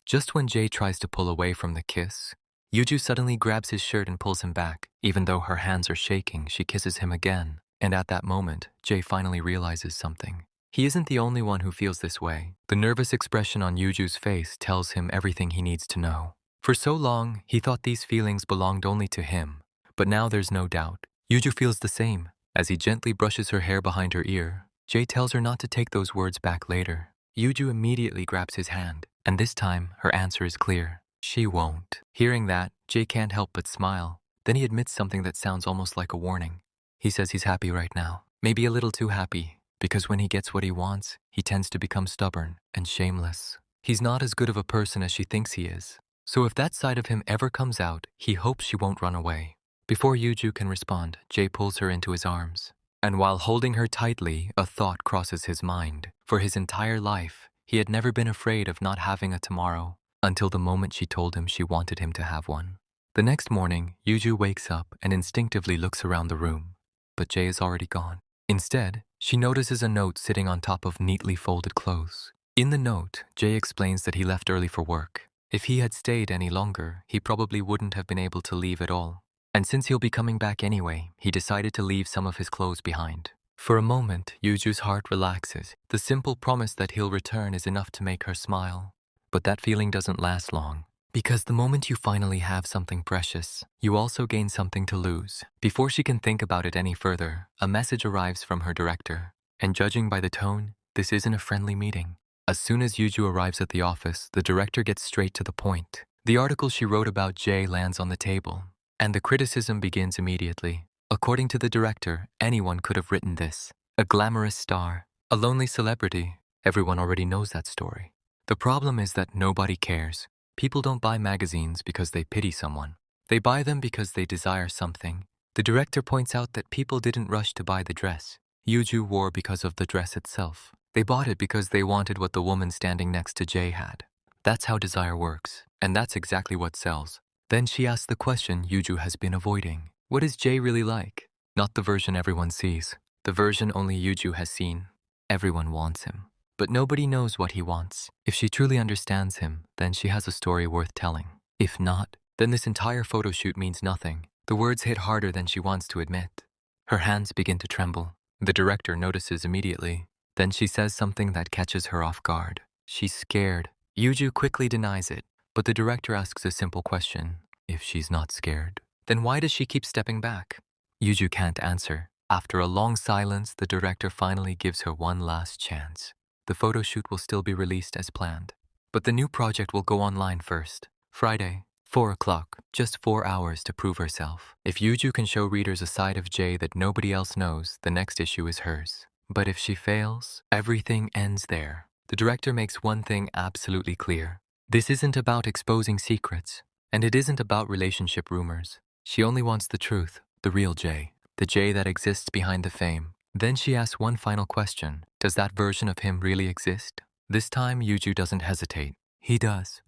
Just when Jae tries to pull away from the kiss, Yuju suddenly grabs his shirt and pulls him back. Even though her hands are shaking, she kisses him again. And at that moment, Jae finally realizes something. He isn't the only one who feels this way. The nervous expression on Yuju's face tells him everything he needs to know. For so long, he thought these feelings belonged only to him. But now there's no doubt. Yuju feels the same. As he gently brushes her hair behind her ear, Jae tells her not to take those words back later. Yuju immediately grabs his hand, and this time her answer is clear. She won't. Hearing that, Jae can't help but smile. Then he admits something that sounds almost like a warning. He says he's happy right now. Maybe a little too happy, because when he gets what he wants, he tends to become stubborn and shameless. He's not as good of a person as she thinks he is. So if that side of him ever comes out, he hopes she won't run away. Before Yuju can respond, Jae pulls her into his arms. And while holding her tightly, a thought crosses his mind. For his entire life, he had never been afraid of not having a tomorrow, until the moment she told him she wanted him to have one. The next morning, Yuju wakes up and instinctively looks around the room. But Jae is already gone. Instead, she notices a note sitting on top of neatly folded clothes. In the note, Jae explains that he left early for work. If he had stayed any longer, he probably wouldn't have been able to leave at all. And since he'll be coming back anyway, he decided to leave some of his clothes behind. For a moment, Yuju's heart relaxes. The simple promise that he'll return is enough to make her smile. But that feeling doesn't last long. Because the moment you finally have something precious, you also gain something to lose. Before she can think about it any further, a message arrives from her director. And judging by the tone, this isn't a friendly meeting. As soon as Yuju arrives at the office, the director gets straight to the point. The article she wrote about Jae lands on the table. And the criticism begins immediately. According to the director, anyone could have written this. A glamorous star, a lonely celebrity. Everyone already knows that story. The problem is that nobody cares. People don't buy magazines because they pity someone. They buy them because they desire something. The director points out that people didn't rush to buy the dress. Yuju wore because of the dress itself. They bought it because they wanted what the woman standing next to Jae had. That's how desire works, and that's exactly what sells. Then she asks the question Yuju has been avoiding. What is Jae really like? Not the version everyone sees. The version only Yuju has seen. Everyone wants him. But nobody knows what he wants. If she truly understands him, then she has a story worth telling. If not, then this entire photo shoot means nothing. The words hit harder than she wants to admit. Her hands begin to tremble. The director notices immediately. Then she says something that catches her off guard. She's scared. Yuju quickly denies it. But the director asks a simple question. If she's not scared, then why does she keep stepping back? Yuju can't answer. After a long silence, the director finally gives her one last chance. The photo shoot will still be released as planned. But the new project will go online first. Friday, 4 o'clock, just 4 hours to prove herself. If Yuju can show readers a side of Jae that nobody else knows, the next issue is hers. But if she fails, everything ends there. The director makes one thing absolutely clear. This isn't about exposing secrets, and it isn't about relationship rumors. She only wants the truth, the real Jae, the Jae that exists behind the fame. Then she asks one final question. Does that version of him really exist? This time, Yuju doesn't hesitate. He does.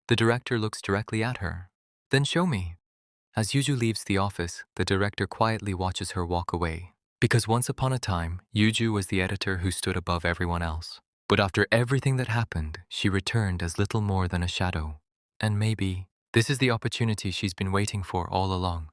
The director looks directly at her. Then show me. As Yuju leaves the office, the director quietly watches her walk away. Because once upon a time, Yuju was the editor who stood above everyone else. But after everything that happened, she returned as little more than a shadow. And maybe this is the opportunity she's been waiting for all along.